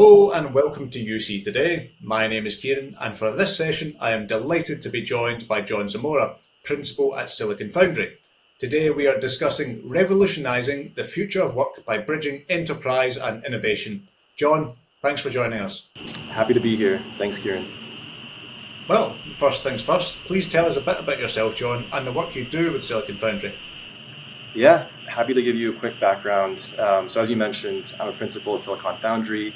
Hello and welcome to UC Today. My name is Kieran, and for this session I am delighted to be joined by John Zamora, Principal at Silicon Foundry. Today we are discussing revolutionising the future of work by bridging enterprise and innovation. John, thanks for joining us. Happy to be here. Thanks, Kieran. Well, first things first, please tell us a bit about yourself, John, and the work you do with Silicon Foundry. Yeah, happy to give you a quick background. So as you mentioned, I'm a principal at Silicon Foundry.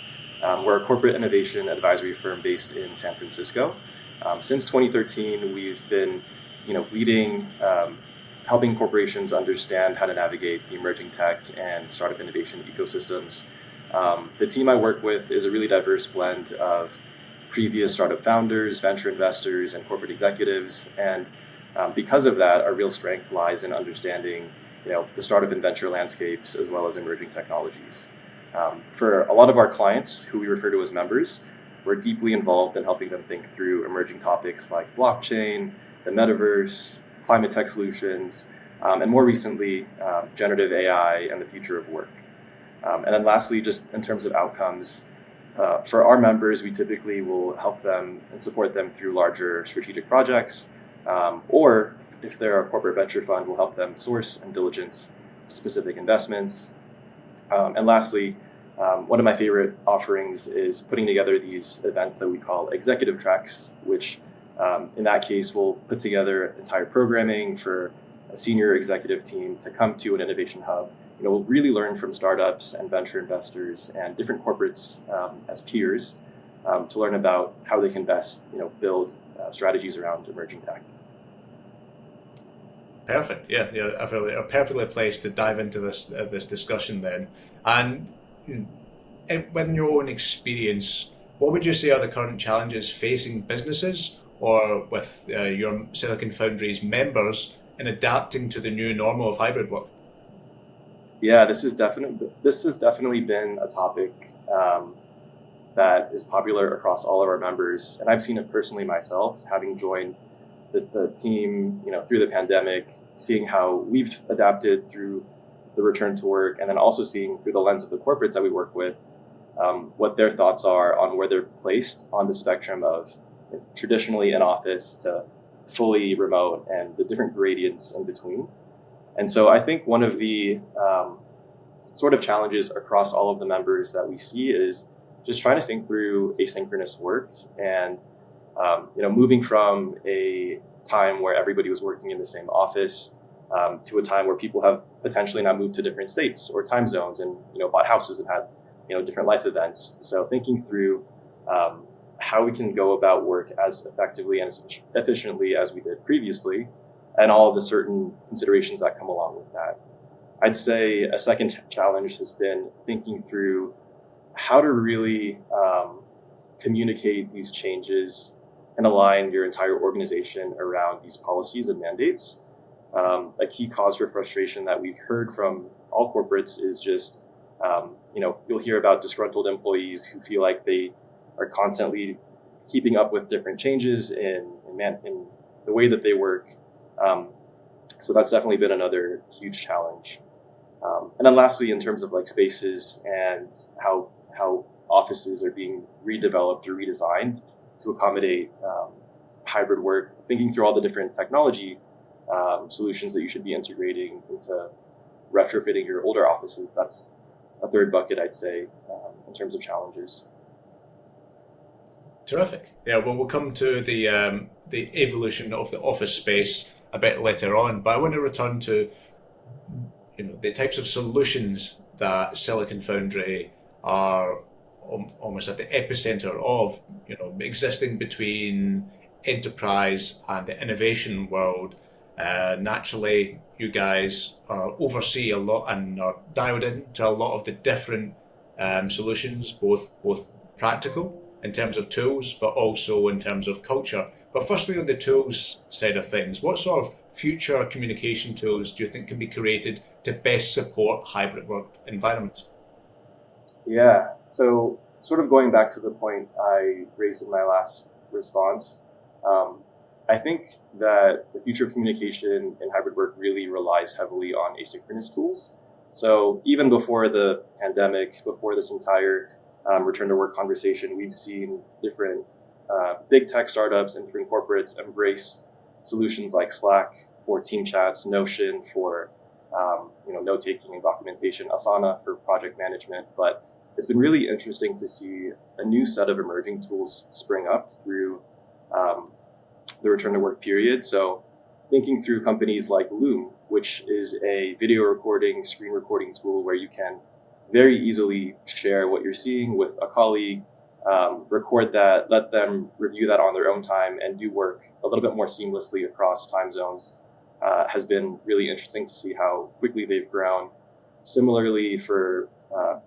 We're a corporate innovation advisory firm based in San Francisco. Since 2013, we've been, leading, helping corporations understand how to navigate the emerging tech and startup innovation ecosystems. The team I work with is a really diverse blend of previous startup founders, venture investors, and corporate executives. And because of that, our real strength lies in understanding, the startup and venture landscapes as well as emerging technologies. For a lot of our clients, who we refer to as members, we're deeply involved in helping them think through emerging topics like blockchain, the metaverse, climate tech solutions, and more recently, generative AI and the future of work. And then lastly, just in terms of outcomes, for our members, we typically will help them and support them through larger strategic projects, or if they're a corporate venture fund, we'll help them source and diligence specific investments. And lastly, one of my favorite offerings is putting together these events that we call executive tracks, which in that case will put together entire programming for a senior executive team to come to an innovation hub. We'll really learn from startups and venture investors and different corporates as peers to learn about how they can best, build strategies around emerging tech. Perfect. Yeah, I feel are perfectly placed to dive into this discussion then. And with your own experience, what would you say are the current challenges facing businesses or with your Silicon Foundry's members in adapting to the new normal of hybrid work? Yeah, this has definitely been a topic that is popular across all of our members, and I've seen it personally myself, having joined the team, through the pandemic, seeing how we've adapted through the return to work, and then also seeing through the lens of the corporates that we work with, what their thoughts are on where they're placed on the spectrum of traditionally in office to fully remote and the different gradients in between. And so I think one of the sort of challenges across all of the members that we see is just trying to think through asynchronous work and moving from a time where everybody was working in the same office to a time where people have potentially now moved to different states or time zones and bought houses and had different life events. So thinking through how we can go about work as effectively and as efficiently as we did previously, and all of the certain considerations that come along with that. I'd say a second challenge has been thinking through how to really communicate these changes and align your entire organization around these policies and mandates. A key cause for frustration that we've heard from all corporates is just, you'll hear about disgruntled employees who feel like they are constantly keeping up with different changes in the way that they work. So that's definitely been another huge challenge. And then lastly, in terms of like spaces and how offices are being redeveloped or redesigned to accommodate hybrid work, thinking through all the different technology solutions that you should be integrating into retrofitting your older offices. That's a third bucket, I'd say, in terms of challenges. Terrific. Yeah, well, we'll come to the evolution of the office space a bit later on, but I want to return to the types of solutions that Silicon Foundry are almost at the epicenter of, existing between enterprise and the innovation world. Naturally, you guys oversee a lot and are dialed into a lot of the different solutions, both practical in terms of tools, but also in terms of culture. But firstly, on the tools side of things, what sort of future communication tools do you think can be created to best support hybrid work environments? Yeah, so sort of going back to the point I raised in my last response, I think that the future of communication in hybrid work really relies heavily on asynchronous tools. So even before the pandemic, before this entire return to work conversation, we've seen different big tech startups and different corporates embrace solutions like Slack for team chats, Notion for note taking and documentation, Asana for project management. But it's been really interesting to see a new set of emerging tools spring up through the return to work period. So thinking through companies like Loom, which is a video recording, screen recording tool where you can very easily share what you're seeing with a colleague, record that, let them review that on their own time, and do work a little bit more seamlessly across time zones, has been really interesting to see how quickly they've grown. Similarly, for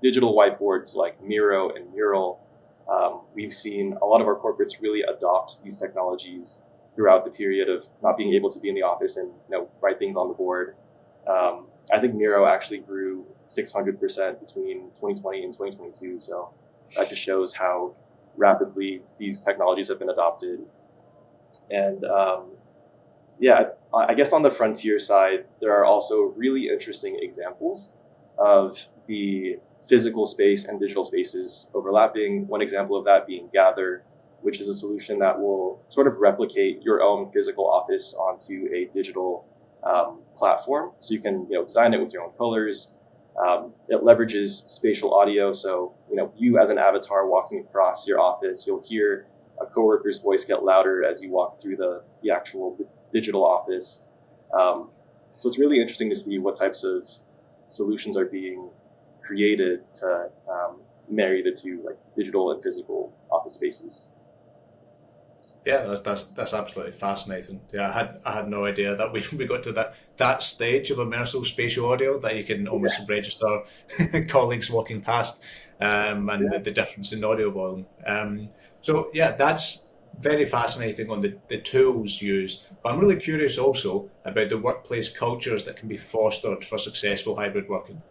digital whiteboards like Miro and Mural, we've seen a lot of our corporates really adopt these technologies throughout the period of not being able to be in the office and write things on the board. I think Miro actually grew 600% between 2020 and 2022. So that just shows how rapidly these technologies have been adopted. And I guess on the frontier side, there are also really interesting examples of the physical space and digital spaces overlapping. One example of that being Gather, which is a solution that will sort of replicate your own physical office onto a digital platform. So you can design it with your own colors. It leverages spatial audio. So you as an avatar walking across your office, you'll hear a coworker's voice get louder as you walk through the actual digital office. So it's really interesting to see what types of solutions are being created to marry the two, like digital and physical office spaces. Yeah, that's absolutely fascinating. Yeah, I had no idea that we got to that stage of immersive spatial audio that you can almost register colleagues walking past, and the difference in audio volume. So yeah, that's very fascinating on the tools used. But I'm really curious also about the workplace cultures that can be fostered for successful hybrid working.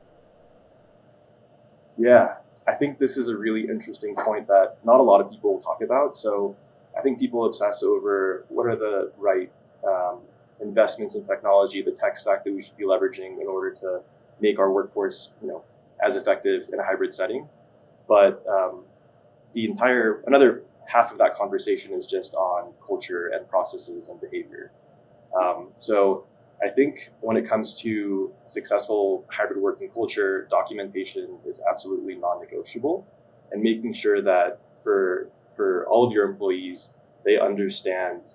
Yeah, I think this is a really interesting point that not a lot of people talk about. So I think people obsess over what are the right investments in technology, the tech stack that we should be leveraging in order to make our workforce, as effective in a hybrid setting. But another half of that conversation is just on culture and processes and behavior. So I think when it comes to successful hybrid working culture, documentation is absolutely non-negotiable, and making sure that for all of your employees, they understand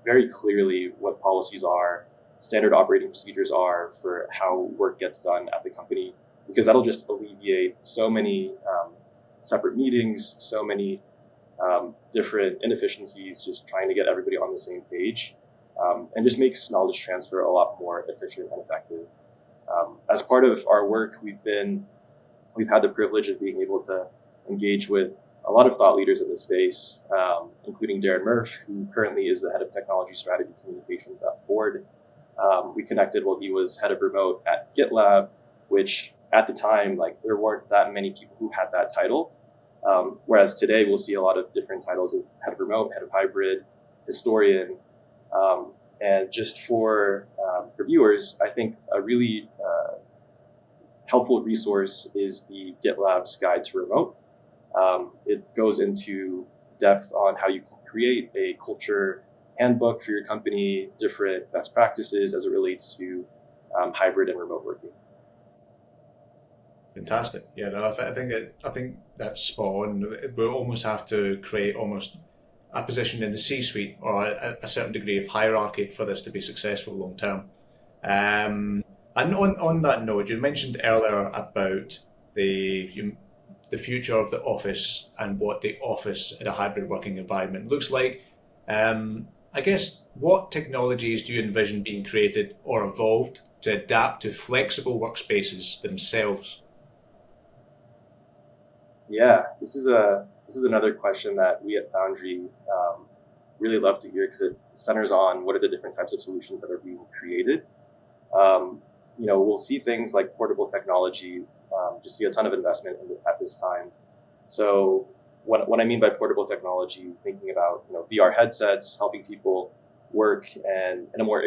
very clearly what policies are, standard operating procedures are for how work gets done at the company, because that'll just alleviate so many separate meetings, so many different inefficiencies, just trying to get everybody on the same page, and just makes knowledge transfer a lot more efficient and effective. As part of our work, we've had the privilege of being able to engage with a lot of thought leaders in the space, including Darren Murph, who currently is the head of technology strategy communications at Ford. We connected while he was head of remote at GitLab, which at the time, there weren't that many people who had that title. Whereas today we'll see a lot of different titles of head of remote, head of hybrid, historian. And just for viewers, I think a really helpful resource is the GitLab's Guide to Remote. It goes into depth on how you can create a culture handbook for your company, different best practices as it relates to hybrid and remote working. Fantastic. Yeah, no, I think that's spot on. We'll almost have to create almost a position in the C-suite or a certain degree of hierarchy for this to be successful long term. And on that note, you mentioned earlier about the future of the office and what the office in a hybrid working environment looks like. I guess, what technologies do you envision being created or evolved to adapt to flexible workspaces themselves? Yeah, this is another question that we at Foundry really love to hear, because it centers on what are the different types of solutions that are being created. We'll see things like portable technology, just see a ton of investment at this time. So what I mean by portable technology, thinking about VR headsets, helping people work and in a more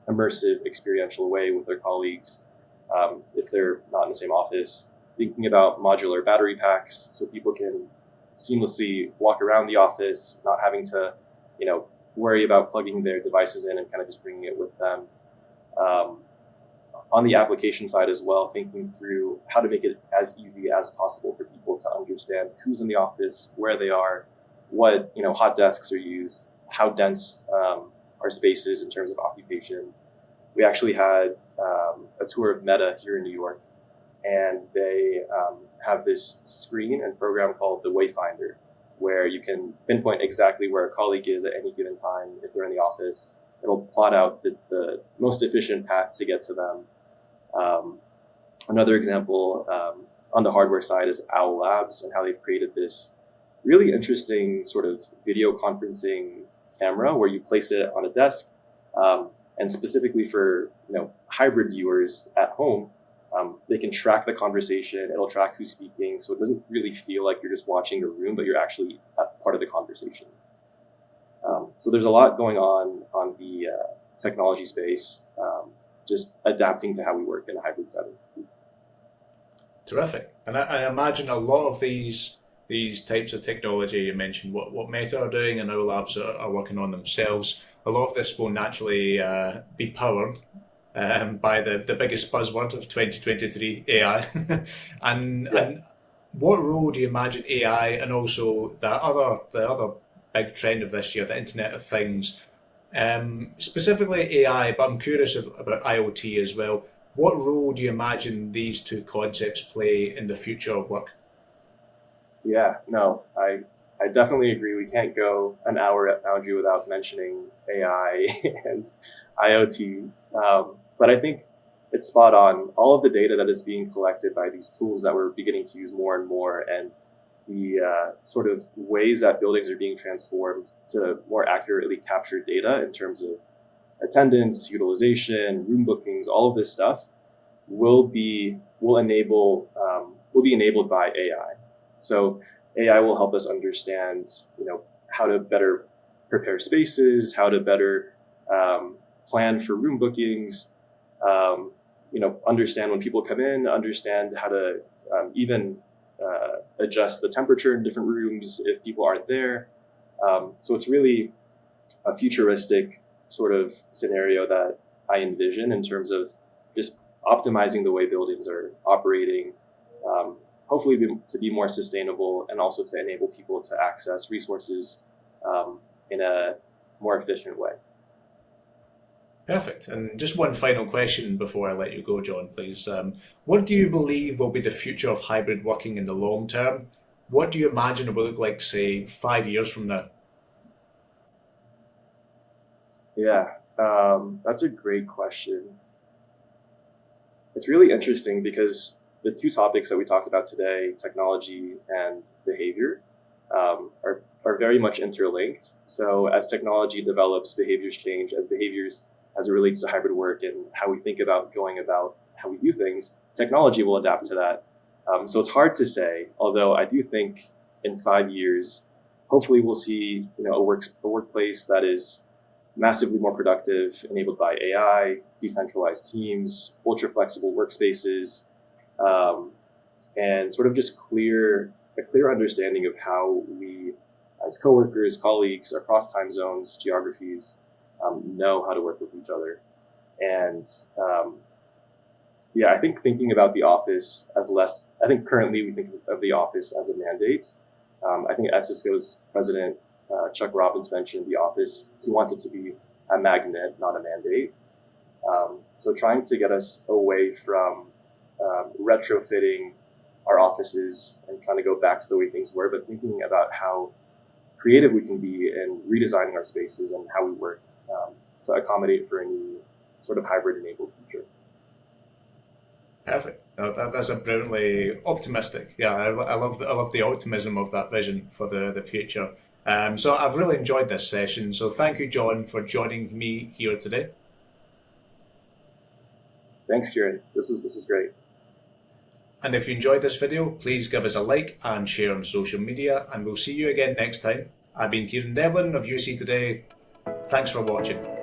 immersive, experiential way with their colleagues if they're not in the same office. thinking about modular battery packs so people can seamlessly walk around the office, not having to, worry about plugging their devices in and kind of just bringing it with them. On the application side as well, thinking through how to make it as easy as possible for people to understand who's in the office, where they are, what hot desks are used, how dense our spaces in terms of occupation. We actually had a tour of Meta here in New York, and they have this screen and program called the Wayfinder, where you can pinpoint exactly where a colleague is at any given time if they're in the office. It'll plot out the most efficient path to get to them. Another example on the hardware side is Owl Labs and how they've created this really interesting sort of video conferencing camera where you place it on a desk, and specifically for hybrid viewers at home, they can track the conversation. It'll track who's speaking, so it doesn't really feel like you're just watching a room, but you're actually part of the conversation. So there's a lot going on the technology space, just adapting to how we work in a hybrid setting. Terrific. And I imagine a lot of these types of technology, you mentioned what Meta are doing and our labs are working on themselves, a lot of this will naturally be powered by the biggest buzzword of 2023, AI. And what role do you imagine AI and also the other big trend of this year, the Internet of Things, specifically AI, but I'm curious about IoT as well. What role do you imagine these two concepts play in the future of work? Yeah, no, I definitely agree. We can't go an hour at Foundry without mentioning AI and IoT. But I think it's spot on. All of the data that is being collected by these tools that we're beginning to use more and more, and the sort of ways that buildings are being transformed to more accurately capture data in terms of attendance, utilization, room bookings, all of this stuff will be enabled by AI. So AI will help us understand, how to better prepare spaces, how to better plan for room bookings, understand when people come in, understand how to even adjust the temperature in different rooms if people aren't there. So it's really a futuristic sort of scenario that I envision in terms of just optimizing the way buildings are operating, hopefully to be more sustainable and also to enable people to access resources in a more efficient way. Perfect. And just one final question before I let you go, John, please. What do you believe will be the future of hybrid working in the long term? What do you imagine it will look like, say, 5 years from now? Yeah, that's a great question. It's really interesting because the two topics that we talked about today, technology and behavior, are very much interlinked. So as technology develops, behaviors change. As it relates to hybrid work and how we think about going about how we do things, technology will adapt to that. So it's hard to say, although I do think in 5 years, hopefully we'll see a workplace that is massively more productive, enabled by AI, decentralized teams, ultra flexible workspaces, and sort of just a clear understanding of how we, as coworkers, colleagues across time zones, geographies, know how to work with each other. And I think thinking about the office as less, I think currently we think of the office as a mandate. I think as Cisco's president, Chuck Robbins, mentioned the office, he wants it to be a magnet, not a mandate. So trying to get us away from retrofitting our offices and trying to go back to the way things were, but thinking about how creative we can be in redesigning our spaces and how we work to accommodate for any sort of hybrid-enabled future. Perfect. No, that's a brilliantly optimistic. Yeah, I love the optimism of that vision for the future. So I've really enjoyed this session. So thank you, John, for joining me here today. Thanks, Kieran. This was great. And if you enjoyed this video, please give us a like and share on social media, and we'll see you again next time. I've been Kieran Devine of UC Today. Thanks for watching.